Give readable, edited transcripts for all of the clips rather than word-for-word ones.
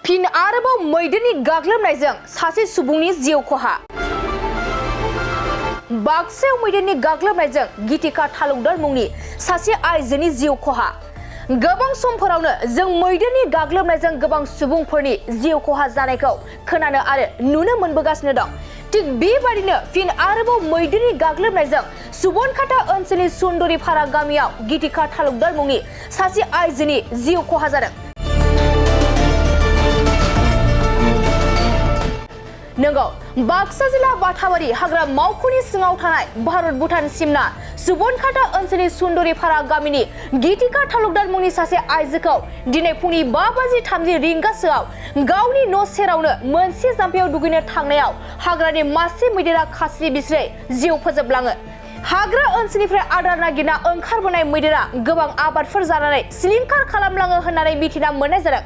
फिन आरोबाव मैदेरनि गाग्लोबनायजों सासे सुबुंनि जिउ खहा। बाक्सायाव मैदेरनि गाग्लोबनायजों गीतिका तालुकदार मुंनि सासे आइजोनि जिउ खहा। गोबां समफोरावनो जों मैदेरनि गाग्लोबनायजों गोबां सुबुंफोरनि जिउ खहा जानायखौ खोनानो आरो नुनो मोनबोगासिनो दं। थिग बेबादिनो फिन आरोबाव मैदेरनि गाग्लोबनायजों सुबनखाता ओनसोलनि सुन्दुरिपारा गामियाव गीतिका तालुकदार मुंनि सासे आइजोनि जिउ खहा जादों। नंगौ, बाक्सा जिल्ला बाथाबारि हाग्रा मावख'नि सिङाव थानाय भारत भुटान सिमना सुबनखाता ओनसोलनि सुन्दुरिपारा गामिनि गीतिका तालुकदार मुंनि सासे आइजोखौ दिनै फुंनि 5:30 रिंगासोआव गावनि न' सेरावनो मोनसे जाम्फैयाव दुगैनो थांनायाव हाग्रानि मासे मैदेरा खास्रि बिस्रै जिउ फोजोबलाङो। हाग्रा ओनसोलनिफ्राय आदार नागिरना ओंखारबोनाय मैदेरा गोबां आबादफोर जानानै सिलिंखार खालामलाङो होननानै मिथिना मोननाय जादों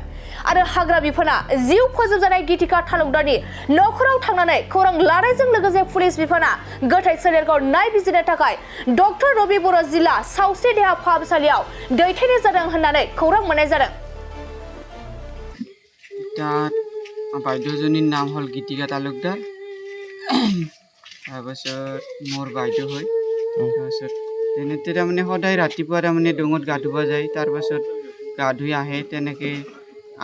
आरो हाग्रा बिफाना जिउ फोजोबजानाय गीतिका तालुकदारनि न'खराव थांनानै खौरां लानायजों लोगोसे पुलिस बिफाना गोथै सोलेरखौ नायबिजिरनो थाखाय डक्टर रबि बर' जिल्ला सावस्रि देहा फाहामसालियाव दैथायनाय जादों होननानै खौरां मोननाय जादों। বাইদেউজনীৰ নাম হ'ল গীতিকা তালুকদাৰ। তাৰপাছত মোৰ বাইদেউ হয়। তাৰপাছত তেনেতে তাৰমানে সদায় ৰাতিপুৱা তাৰমানে ডঙত গা ধুব যায়। তাৰপাছত গা ধুই আহে তেনেকৈ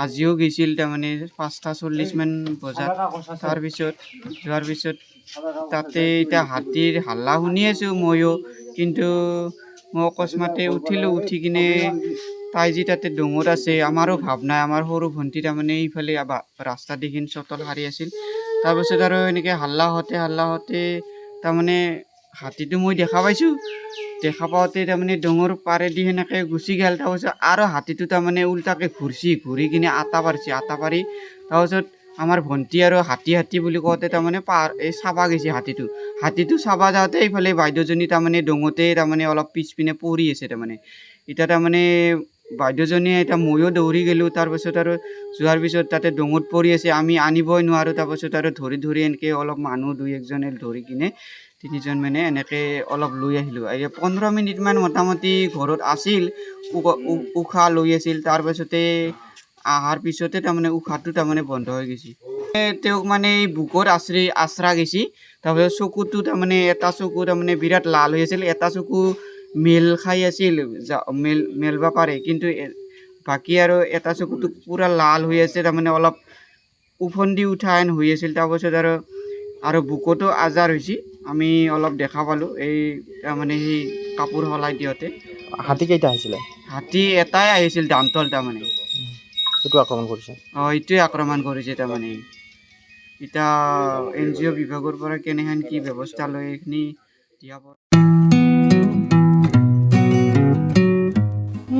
আজিও গৈছিল তাৰমানে 5:40 বজাত। তাৰপিছত যোৱাৰ পিছত তাতে এতিয়া হাতীৰ হাল্লা শুনি আছোঁ ময়ো, কিন্তু মই অকস্মাতে উঠিলোঁ। উঠি কিনে তাই যি তাতে ডঙত আছে আমাৰো ভাৱ নাই। আমাৰ সৰু ভণ্টি তাৰমানে এইফালে ৰাস্তা দেখি চটল সাৰি আছিল। তাৰপিছত আৰু এনেকৈ হাল্লা হওঁতে তাৰমানে হাতীটো মই দেখা পাইছোঁ। দেখা পাওঁতে তাৰমানে ডঙৰ পাৰেদি সেনেকৈ গুচি গ'ল। তাৰপিছত আৰু হাতীটো তাৰমানে উল্টাকৈ ঘূৰি কিনে আটা পাৰি তাৰপিছত আমাৰ ভণ্টি আৰু হাতী বুলি কওঁতে তাৰমানে চাবা গৈছে হাতীটো চাবা যাওঁতে এইফালে বাইদেউজনী তাৰমানে ডঙতে তাৰমানে অলপ পিছপিনে পৰি আছে। তাৰমানে এতিয়া তাৰমানে বাইদেউজনীয়ে এতিয়া ময়ো দৌৰি গ'লোঁ। তাৰপাছত আৰু যোৱাৰ পিছত তাতে ডঙত পৰি আছে, আমি আনিবই নোৱাৰোঁ। তাৰপাছত আৰু ধৰি এনেকৈ অলপ মানুহ 2-1জনে ধৰি কিনে 3জন মানে এনেকৈ অলপ লৈ আহিলোঁ। 15 মিনিটমান মোটামুটি ঘৰত আছিল, উশাহ লৈ আছিল। তাৰপাছতে অহাৰ পিছতে তাৰমানে উশাহটো তাৰমানে বন্ধ হৈ গৈছে। তেওঁক মানে বুকুত আশ্ৰা গৈছে। তাৰপিছত চকুটো তাৰমানে এটা চকু তাৰমানে বিৰাট লাল হৈ আছিল, এটা চকু মেল খাই আছিল, মেলবা পাৰে, কিন্তু বাকী আৰু এটা চকুটো পূৰা লাল হৈ আছে, তাৰমানে অলপ উফন্দি উঠা হেন হৈ আছিল। তাৰপাছত আৰু বুকুতো আজাৰ হৈছে, আমি অলপ দেখা পালোঁ এই তাৰমানে সেই কাপোৰ সলাই দিওঁতে। হাতী কেইটা আহিছিলে? হাতী এটাই আহিছিল, দামতল তাৰমানে। এইটো আক্ৰমণ কৰিছে? এইটোৱে আক্ৰমণ কৰিছে। তাৰমানে এতিয়া NGO বিভাগৰ পৰা কেনেহেন কি ব্যৱস্থা লয় এইখিনি দিয়া।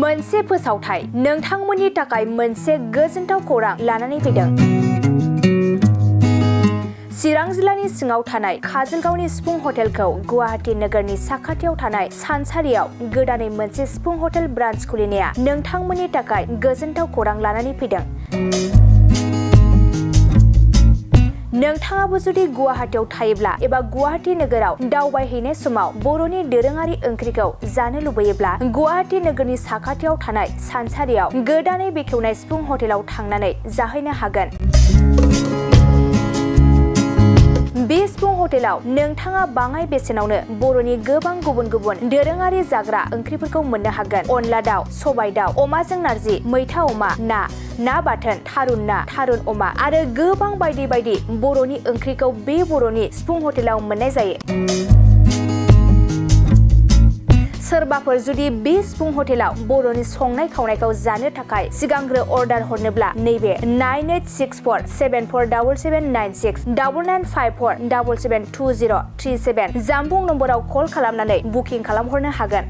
मोनसे फोसावथाय नोंथांमोननि थाखाय मोनसे गोजोनथाव खौरां लानानै फैदों। चिरां जिल्लानि सिङाव थानाय काजलगावनि सिफुं हटेलखौ गुवाहाटी नोगोरनि साखाथियाव थानाय सानसारियाव गोदानै मोनसे सिफुं हटेल ब्रान्च खुलिनाया नोंथांमोननि थाखाय गोजोनथाव खौरां लानानै फैदों। नोंथाङाबो जुदि गुवाहाटीयाव थायोब्ला एबा गुवाहाटी नोगोराव दावबायहैनाय समाव बर'नि दोरोङारि ओंख्रिखौ जानो लुबैयोब्ला गुवाहाटी नोगोरनि साखाथियाव थानाय सानसारियाव गोदानै बेखेवनाय सिफुं हटेलाव थांनानै जाहैनो हागोन। बे सिफुं हटेलाव नोंथाङा बाङाय बेसेनावनो बर'नि गोबां गुबुन गुबुन दोरोङारि जाग्रा ओंख्रिफोरखौ मोननो हागोन। अनला दाउ, सबाय दाउ, अमाजों नारजि, मैथा अमा, ना बाथोन, थारुन अमा आरो गोबां बायदि बायदि बर'नि ओंख्रिखौ बे बर'नि सिफुं हटेलाव मोननाय जायो। सोरबाफोर जुदि बे सिफुं हटेलाव बर'नि संनाय खावनायखौ जानो थाखाय सिगांग्रो अर्डार हरनोब्ला नैबे 9864747796 9954772037 जामबुं नम्बराव कल खालामनानै बुकिं खालामहरनो हागोन।